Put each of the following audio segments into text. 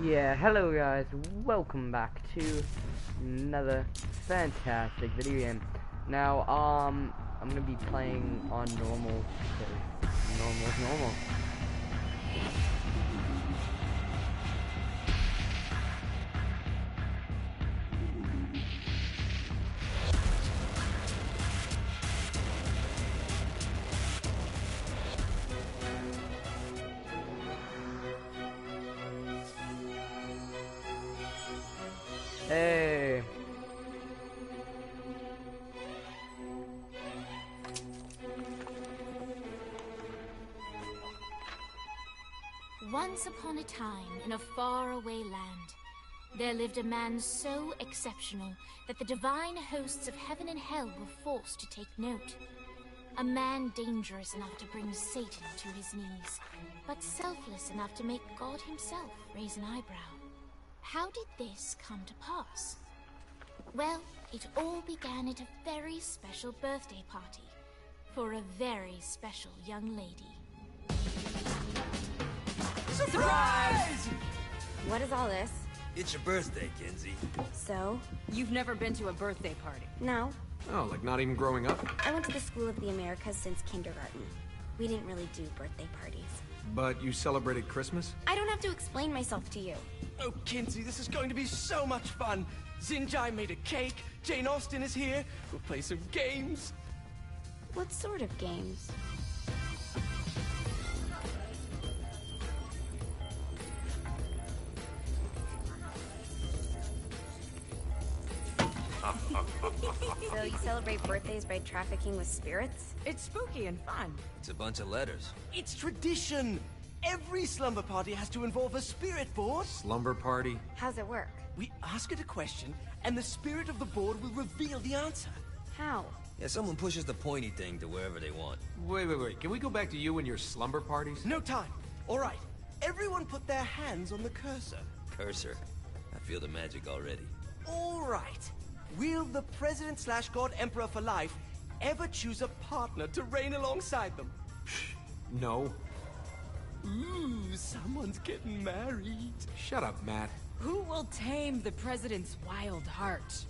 Yeah, hello guys, welcome back to another fantastic video game. Now, I'm gonna be playing on normal, because normal is normal. Hey. Once upon a time, in a faraway land, there lived a man so exceptional that the divine hosts of heaven and hell were forced to take note. A man dangerous enough to bring Satan to his knees, but selfless enough to make God himself raise an eyebrow. How did this come to pass? Well, it all began at a very special birthday party for a very special young lady. Surprise! What is all this? It's your birthday, Kinsey. So? You've never been to a birthday party? No. Oh, like not even growing up? I went to the School of the Americas since kindergarten. We didn't really do birthday parties. But you celebrated Christmas? I don't have to explain myself to you. Oh, Kinsey, this is going to be so much fun. Zinjai made a cake, Jane Austen is here, we'll play some games. What sort of games? So you celebrate birthdays by trafficking with spirits? It's spooky and fun. It's a bunch of letters. It's tradition. Every slumber party has to involve a spirit board. Slumber party? How's it work? We ask it a question, and the spirit of the board will reveal the answer. How? Yeah, someone pushes the pointy thing to wherever they want. Wait. Can we go back to you and your slumber parties? No time. All right. Everyone put their hands on the cursor. Cursor. I feel the magic already. All right. Will the President/God Emperor for life ever choose a partner to reign alongside them? No. Ooh, someone's getting married. Shut up, Matt. Who will tame the president's wild heart?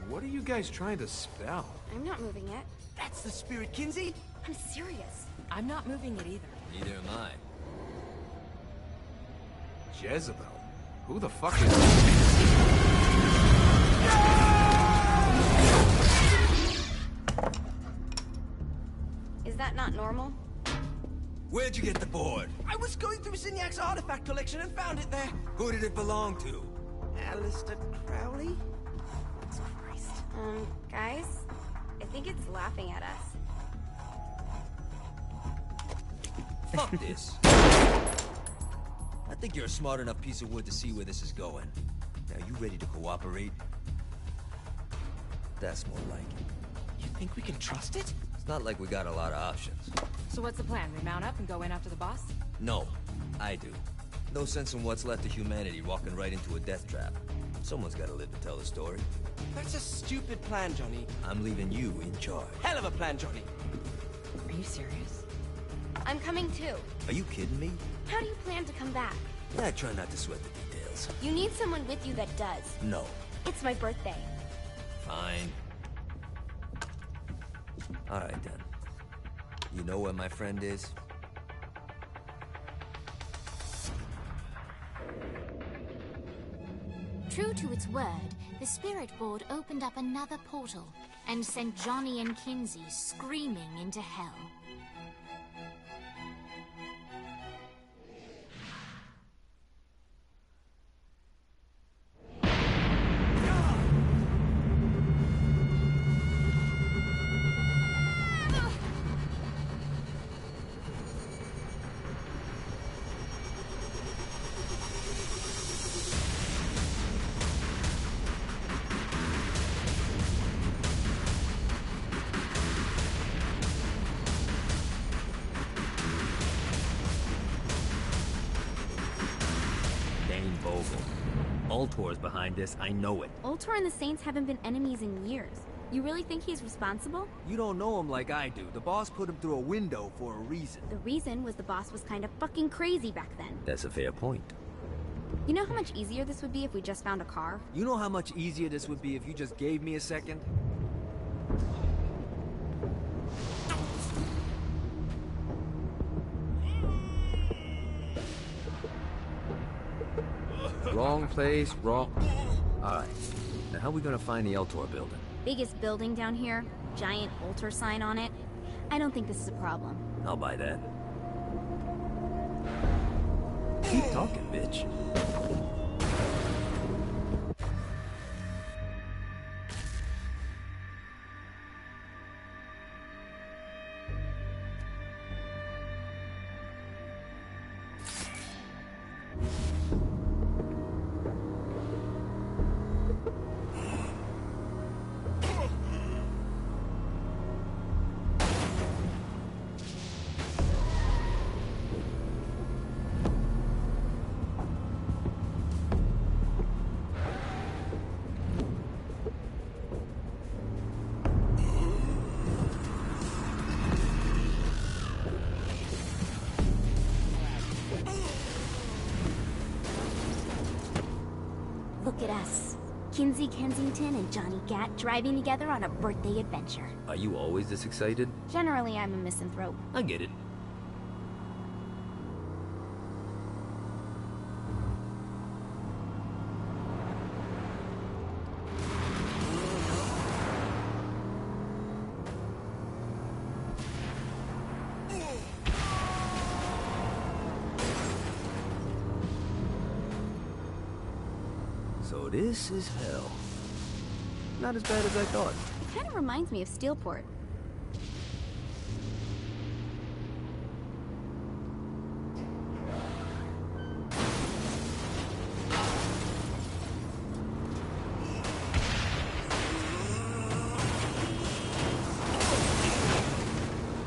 What are you guys trying to spell? I'm not moving it. That's the spirit, Kinsey. I'm serious. I'm not moving it either. Neither am I. Jezebel? Who the fuck is... Is that not normal? Where'd you get the board? I was going through Signac's artifact collection and found it there. Who did it belong to? Alistair Crowley? Christ. Guys? I think it's laughing at us. Fuck this. I think you're a smart enough piece of wood to see where this is going. Now, you ready to cooperate? That's more like it. You think we can trust it? It's not like we got a lot of options. So what's the plan? We mount up and go in after the boss? No, I do. No sense in what's left of humanity walking right into a death trap. Someone's gotta live to tell the story. That's a stupid plan, Johnny. I'm leaving you in charge. Hell of a plan, Johnny. Are you serious? I'm coming too. Are you kidding me? How do you plan to come back? I try not to sweat the details. You need someone with you that does. No. It's my birthday. Fine. Alright then. You know where my friend is? True to its word, the spirit board opened up another portal and sent Johnny and Kinsey screaming into hell. Ultor's behind this, I know it. Ultor and the Saints haven't been enemies in years. You really think he's responsible? You don't know him like I do. The boss put him through a window for a reason. The reason was the boss was kind of fucking crazy back then. That's a fair point. You know how much easier this would be if we just found a car? You know how much easier this would be if you just gave me a second? Wrong place, wrong... Alright. Now how are we gonna find the Eltor building? Biggest building down here, giant altar sign on it. I don't think this is a problem. I'll buy that. Keep talking, bitch. Look at us. Kinsey Kensington and Johnny Gat driving together on a birthday adventure. Are you always this excited? Generally, I'm a misanthrope. I get it. So this is hell. Not as bad as I thought. It kind of reminds me of Steelport.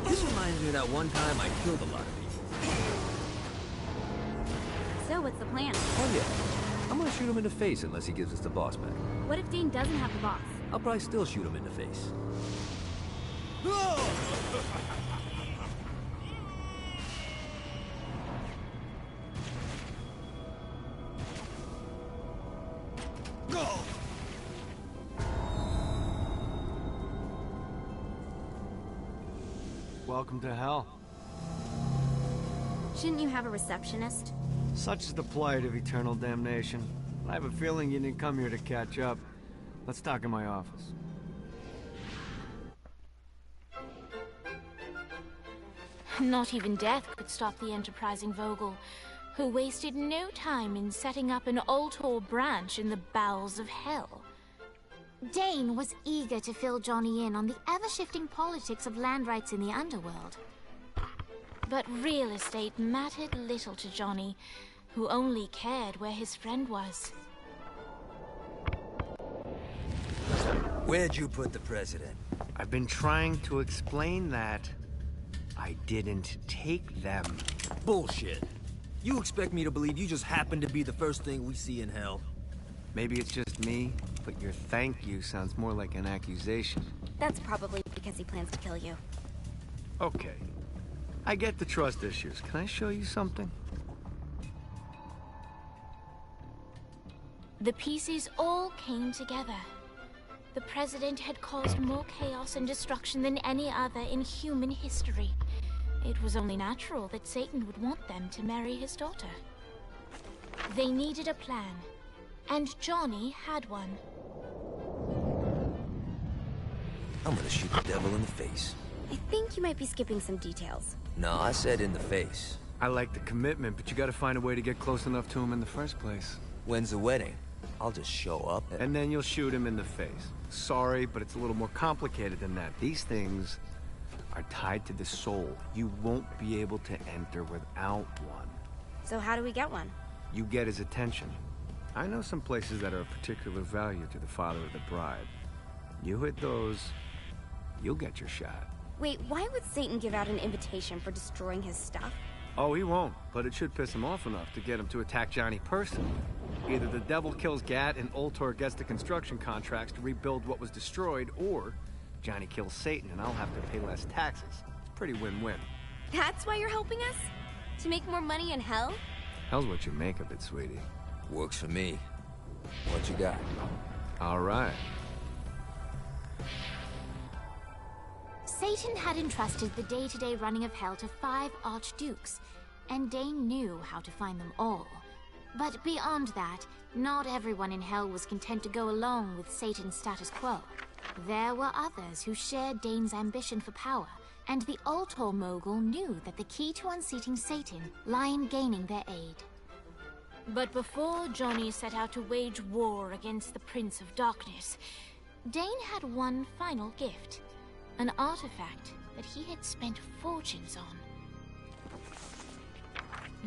This reminds me of that one time I killed a lot of people. So, what's the plan? Oh yeah. I'm gonna shoot him in the face unless he gives us the boss back. What if Dane doesn't have the boss? I'll probably still shoot him in the face. Welcome to hell. Shouldn't you have a receptionist? Such is the plight of eternal damnation. I have a feeling you didn't come here to catch up. Let's talk in my office. Not even death could stop the enterprising Vogel, who wasted no time in setting up an Ultor branch in the bowels of hell. Dane was eager to fill Johnny in on the ever-shifting politics of land rights in the underworld. But real estate mattered little to Johnny, who only cared where his friend was. Where'd you put the president? I've been trying to explain that. I didn't take them. Bullshit. You expect me to believe you just happened to be the first thing we see in hell? Maybe it's just me, but your thank you sounds more like an accusation. That's probably because he plans to kill you. Okay. I get the trust issues. Can I show you something? The pieces all came together. The president had caused more chaos and destruction than any other in human history. It was only natural that Satan would want them to marry his daughter. They needed a plan, and Johnny had one. I'm gonna shoot the devil in the face. I think you might be skipping some details. No, I said in the face. I like the commitment, but you gotta find a way to get close enough to him in the first place. When's the wedding? I'll just show up and then you'll shoot him in the face. Sorry, but it's a little more complicated than that. These things are tied to the soul. You won't be able to enter without one. So how do we get one? You get his attention. I know some places that are of particular value to the father of the bride. You hit those, you'll get your shot. Wait, why would Satan give out an invitation for destroying his stuff? Oh, he won't, but it should piss him off enough to get him to attack Johnny personally. Either the devil kills Gat and Ultor gets the construction contracts to rebuild what was destroyed, or Johnny kills Satan and I'll have to pay less taxes. It's pretty win-win. That's why you're helping us? To make more money in hell? Hell's what you make of it, sweetie. Works for me. What you got? All right. Satan had entrusted the day-to-day running of hell to 5 archdukes, and Dane knew how to find them all. But beyond that, not everyone in hell was content to go along with Satan's status quo. There were others who shared Dane's ambition for power, and the Ultor mogul knew that the key to unseating Satan lay in gaining their aid. But before Johnny set out to wage war against the Prince of Darkness, Dane had one final gift. An artifact that he had spent fortunes on.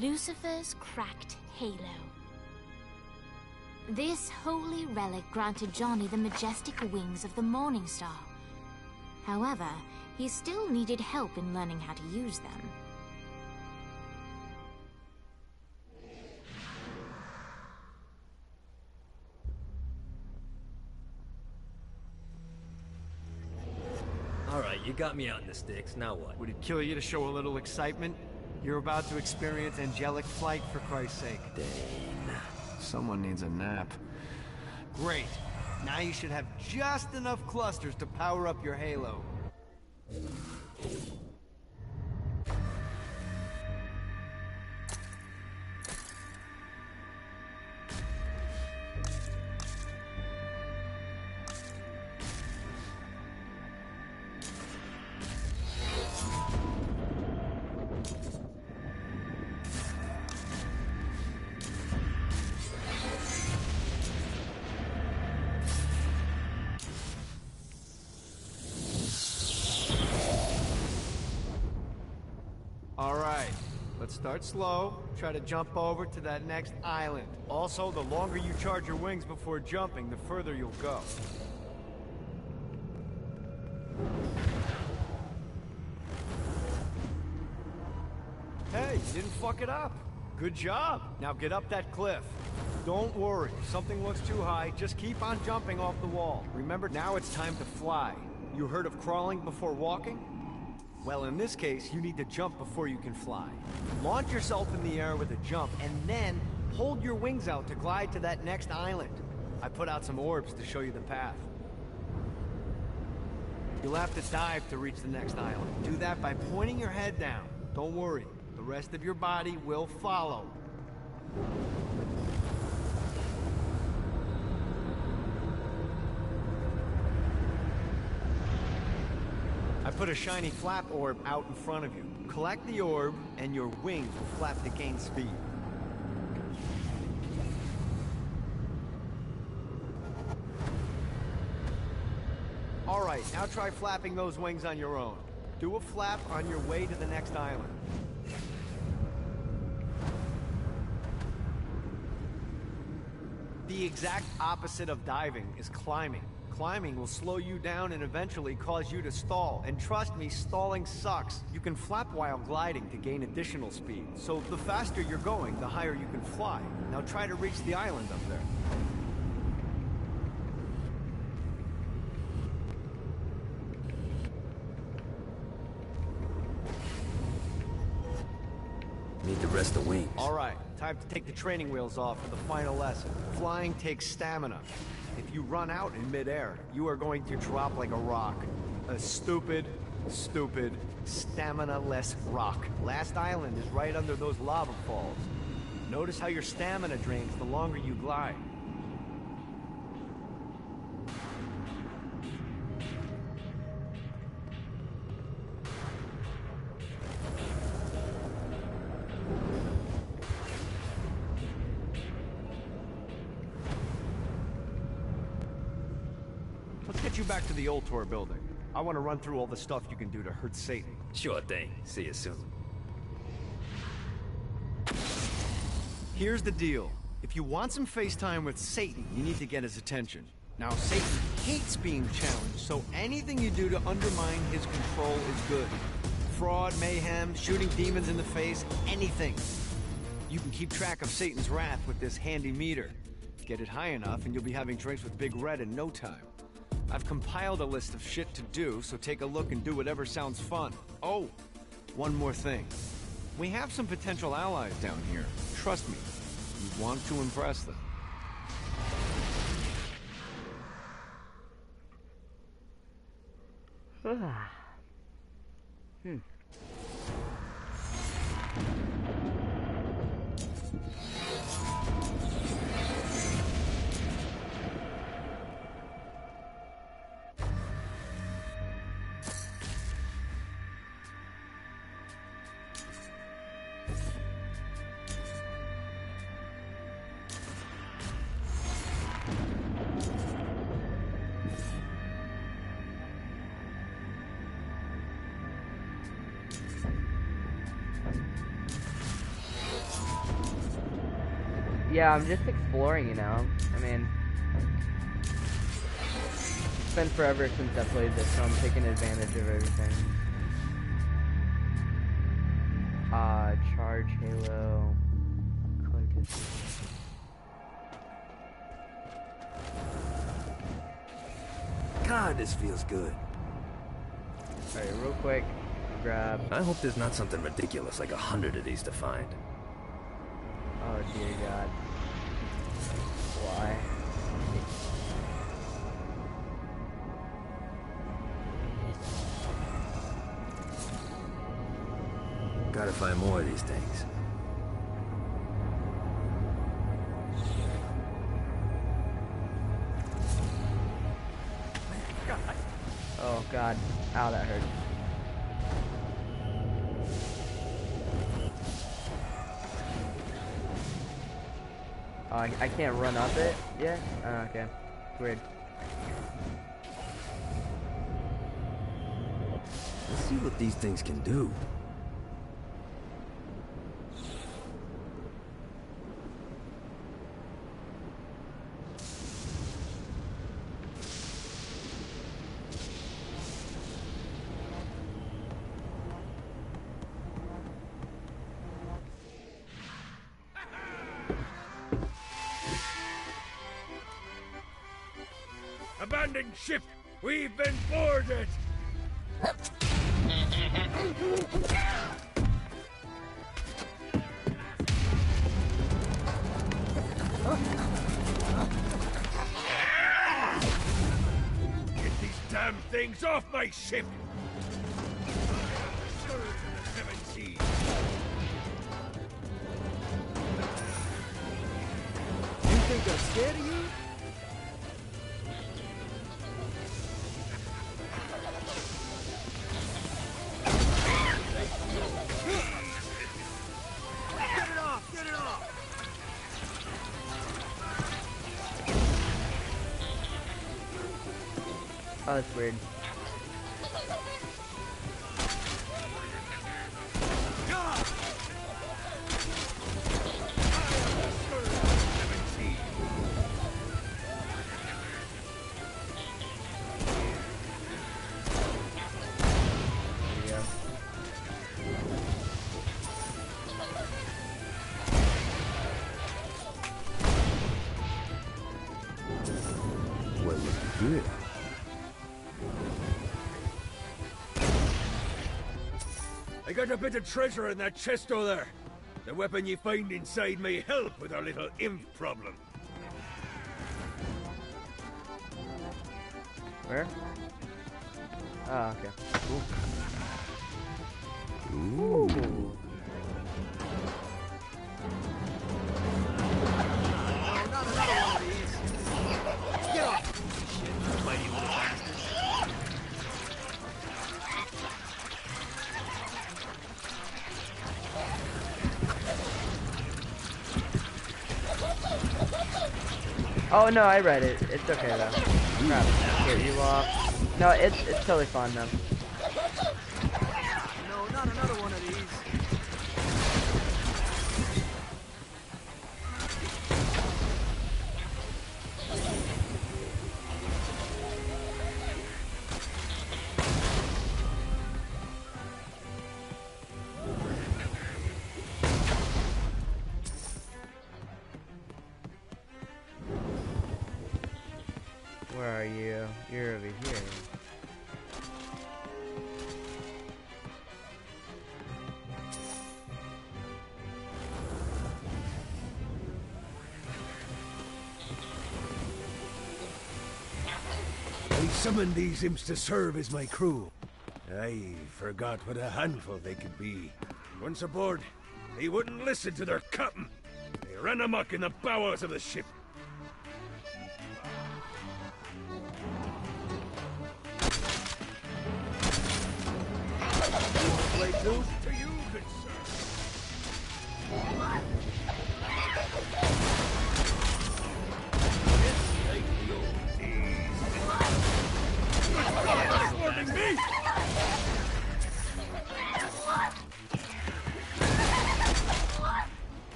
Lucifer's cracked halo. This holy relic granted Johnny the majestic wings of the Morning Star. However, he still needed help in learning how to use them. Alright, you got me out in the sticks, now what? Would it kill you to show a little excitement? You're about to experience angelic flight, for Christ's sake. Dane. Someone needs a nap. Great. Now you should have just enough clusters to power up your halo. Alright, let's start slow. Try to jump over to that next island. Also, the longer you charge your wings before jumping, the further you'll go. Hey, you didn't fuck it up. Good job. Now get up that cliff. Don't worry, if something looks too high, just keep on jumping off the wall. Remember, now it's time to fly. You heard of crawling before walking? Well, in this case, you need to jump before you can fly. Launch yourself in the air with a jump, and then hold your wings out to glide to that next island. I put out some orbs to show you the path. You'll have to dive to reach the next island. Do that by pointing your head down. Don't worry, the rest of your body will follow. I put a shiny flap orb out in front of you. Collect the orb, and your wings will flap to gain speed. Alright, now try flapping those wings on your own. Do a flap on your way to the next island. The exact opposite of diving is climbing. Climbing will slow you down and eventually cause you to stall. And trust me, stalling sucks. You can flap while gliding to gain additional speed. So the faster you're going, the higher you can fly. Now try to reach the island up there. Need to rest the wings. Alright, time to take the training wheels off for the final lesson. Flying takes stamina. If you run out in midair, you are going to drop like a rock. A stupid, stamina-less rock. Last island is right under those lava falls. Notice how your stamina drains the longer you glide. Let's get you back to the Ultor building. I want to run through all the stuff you can do to hurt Satan. Sure thing. See you soon. Here's the deal. If you want some FaceTime with Satan, you need to get his attention. Now, Satan hates being challenged, so anything you do to undermine his control is good. Fraud, mayhem, shooting demons in the face, anything. You can keep track of Satan's wrath with this handy meter. Get it high enough, and you'll be having drinks with Big Red in no time. I've compiled a list of shit to do, so take a look and do whatever sounds fun. Oh, one more thing. We have some potential allies down here. Trust me, you want to impress them. Yeah, I'm just exploring, you know. I mean, it's been forever since I played this, so I'm taking advantage of everything. Charge Halo. God, this feels good. Alright, real quick, grab. I hope there's not something ridiculous like 100 of these to find. Oh dear God. Why? Gotta find more of these things. Oh God. Ow, that hurt. Oh, I can't run up it yet? Oh, okay. Weird. Let's see what these things can do. Abandoned ship! We've been boarded! Get these damn things off my ship! Scourge of the seven seas! You think I'm scared of you? Oh, that's weird. Well, look good. I got a bit of treasure in that chest over there. The weapon you find inside may help with our little imp problem. Where? Oh, okay. Cool. Ooh. Not another one of these. Get off! Shit, mighty little bastard. Oh no, I read it. It's okay though. Crap. Get you off. No, it's totally fine though. No, not another one of these. Where are you? You're over here. I summoned these imps to serve as my crew. I forgot what a handful they could be. Once aboard, they wouldn't listen to their captain. They ran amok in the bowels of the ship. Play close to you, good sir. It's like the old days. Good God, swarming me!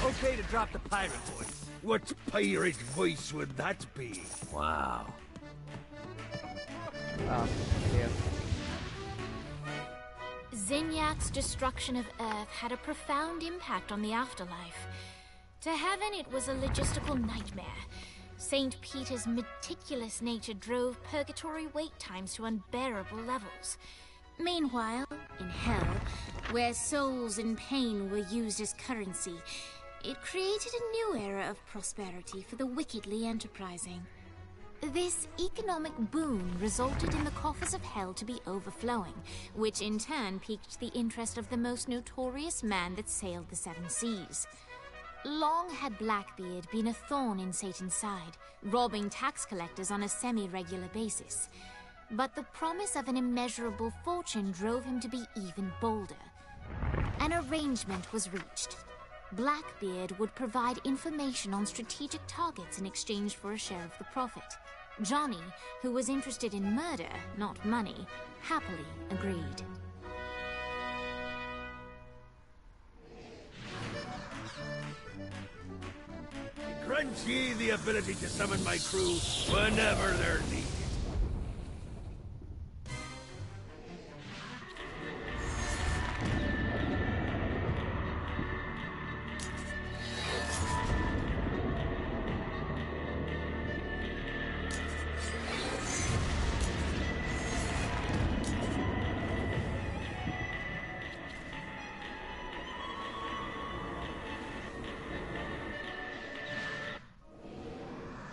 Okay to drop the pirate voice. What pirate voice would that be? Wow. Oh, yeah. Zinyak's destruction of Earth had a profound impact on the afterlife. To heaven, it was a logistical nightmare. St. Peter's meticulous nature drove purgatory wait times to unbearable levels. Meanwhile, in hell, where souls in pain were used as currency, it created a new era of prosperity for the wickedly enterprising. This economic boon resulted in the coffers of hell to be overflowing, which in turn piqued the interest of the most notorious man that sailed the seven seas. Long had Blackbeard been a thorn in Satan's side, robbing tax collectors on a semi-regular basis. But the promise of an immeasurable fortune drove him to be even bolder. An arrangement was reached. Blackbeard would provide information on strategic targets in exchange for a share of the profit. Johnny, who was interested in murder, not money, happily agreed. Grant ye the ability to summon my crew whenever they're needed.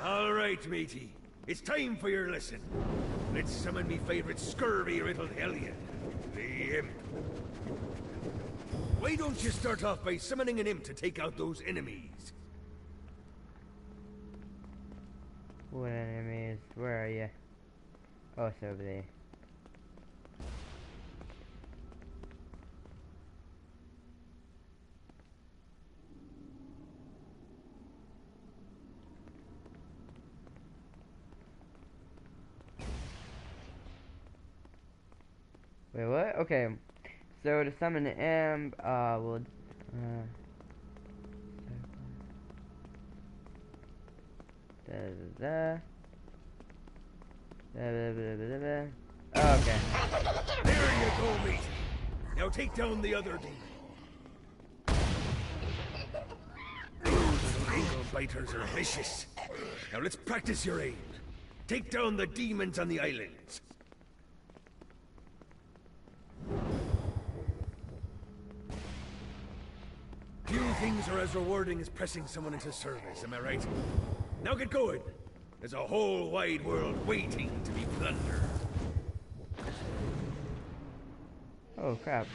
All right, matey. It's time for your lesson. Let's summon me favorite scurvy-riddled hellion, the Imp. Why don't you start off by summoning an Imp to take out those enemies? What enemies? Where are you? Oh, it's over there. Wait, what? Okay. So to summon an imp, we'll okay. There you go, matey. Now take down the other demon. Those little ankle biters are vicious. Now let's practice your aim. Take down the demons on the islands. Few things are as rewarding as pressing someone into service, am I right? Now get going. There's a whole wide world waiting to be plundered. Oh crap.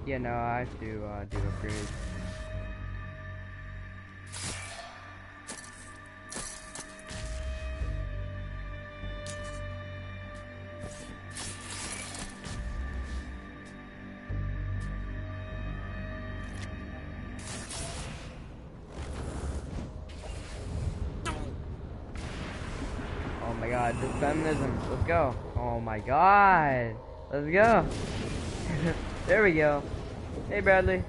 Yeah, no, I have to do upgrades. my god, this feminism. Let's go. Oh my god. Let's go. There we go. Hey, Bradley.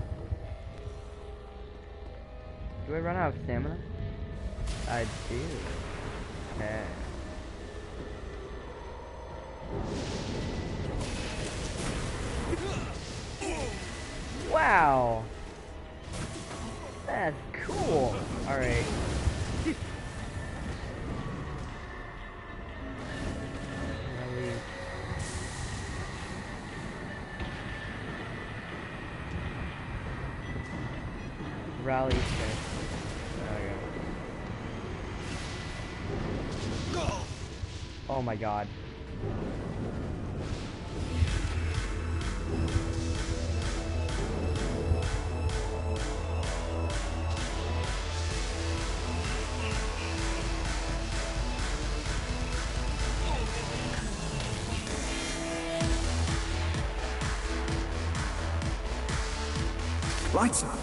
Do I run out of stamina? I do. Okay. Wow. That's cool. Alright. Rally strength. There we go. Oh my god. Lights up.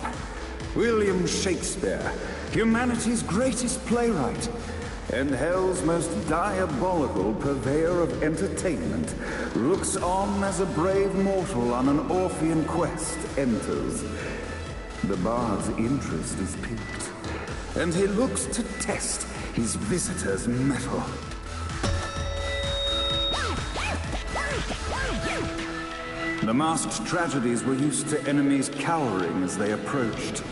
William Shakespeare, humanity's greatest playwright, and hell's most diabolical purveyor of entertainment, looks on as a brave mortal on an Orphean quest enters. The bard's interest is piqued, and he looks to test his visitor's mettle. The masked tragedies were used to enemies cowering as they approached.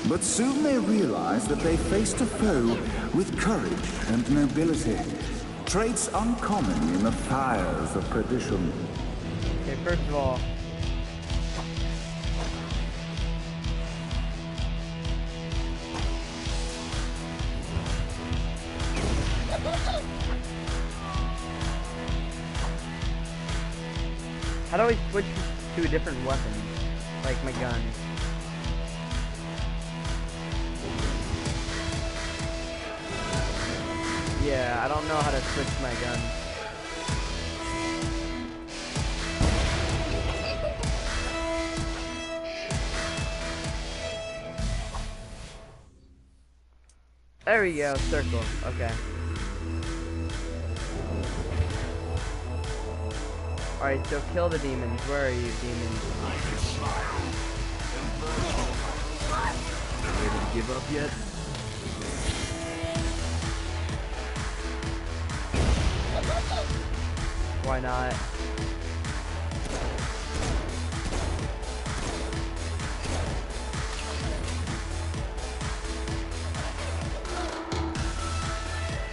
But soon they realized that they faced a foe with courage and nobility, traits uncommon in the fires of perdition. Okay, first of all, how do I switch to a different weapon? Like my gun. Yeah, I don't know how to switch my gun. There we go, circle. Okay. Alright, so kill the demons. Where are you, demons? Ready to give up yet? Why not?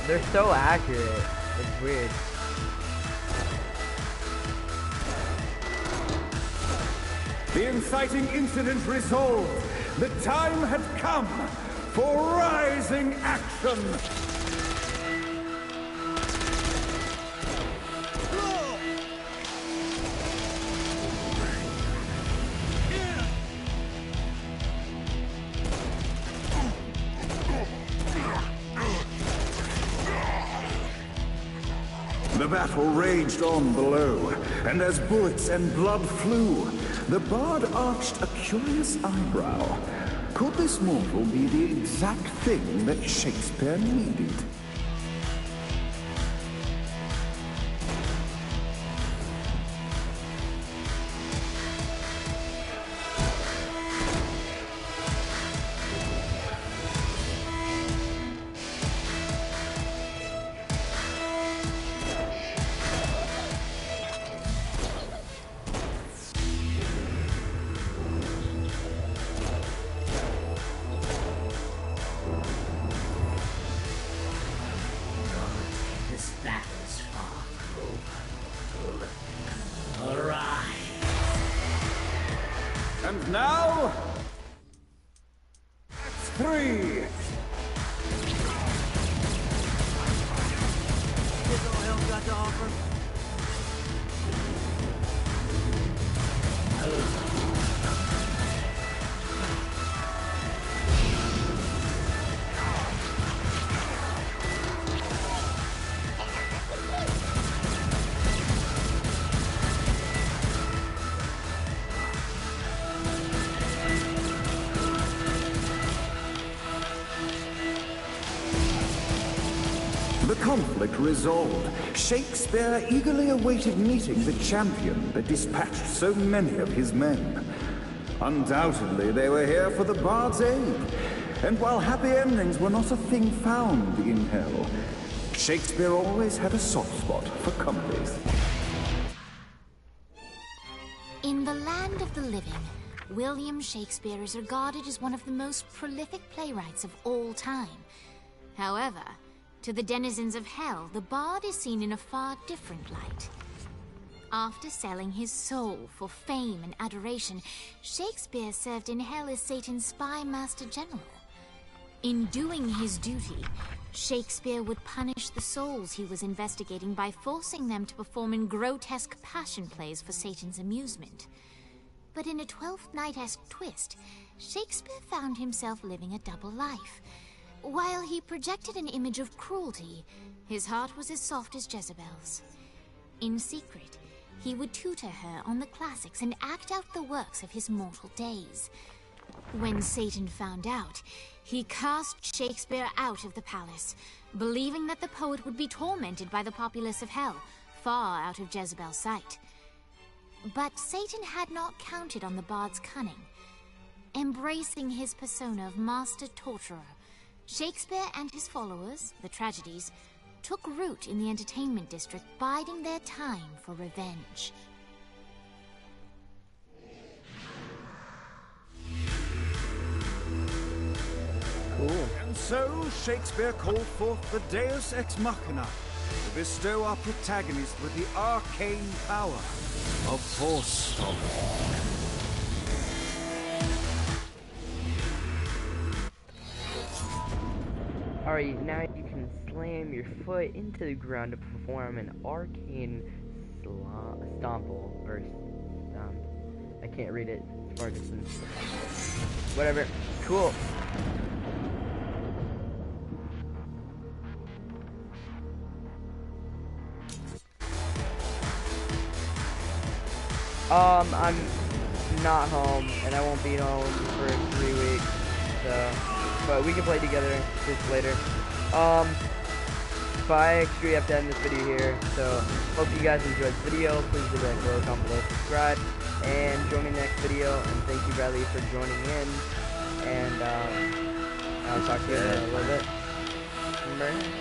They're so accurate. It's weird. The inciting incident resolved. The time had come for rising action. The battle raged on below, and as bullets and blood flew, the bard arched a curious eyebrow. Could this mortal be the exact thing that Shakespeare needed? And now, Act 3. What's all hell got to offer? The conflict resolved, Shakespeare eagerly awaited meeting the champion that dispatched so many of his men. Undoubtedly, they were here for the bard's aid, and while happy endings were not a thing found in hell, Shakespeare always had a soft spot for comedies. In the land of the living, William Shakespeare is regarded as one of the most prolific playwrights of all time. However, to the denizens of hell, the bard is seen in a far different light. After selling his soul for fame and adoration, Shakespeare served in hell as Satan's spy master general. In doing his duty, Shakespeare would punish the souls he was investigating by forcing them to perform in grotesque passion plays for Satan's amusement. But in a Twelfth Night-esque twist, Shakespeare found himself living a double life. While he projected an image of cruelty, his heart was as soft as Jezebel's. In secret, he would tutor her on the classics and act out the works of his mortal days. When Satan found out, he cast Shakespeare out of the palace, believing that the poet would be tormented by the populace of hell, far out of Jezebel's sight. But Satan had not counted on the bard's cunning. Embracing his persona of master torturer, Shakespeare and his followers, the tragedies, took root in the entertainment district, biding their time for revenge. Cool. And so, Shakespeare called forth the Deus Ex Machina to bestow our protagonist with the arcane power of Force Stop. Alright, now you can slam your foot into the ground to perform an arcane stomple, or I can't read it, it's far distance. Whatever, cool. I'm not home, and I won't be home for 3 weeks, so, but we can play together just later. But I actually have to end this video here, so hope you guys enjoyed the video. Please leave a like below, comment below, subscribe, and join me in the next video. And thank you, Bradley, for joining in, and I'll talk to you in a little bit. Remember?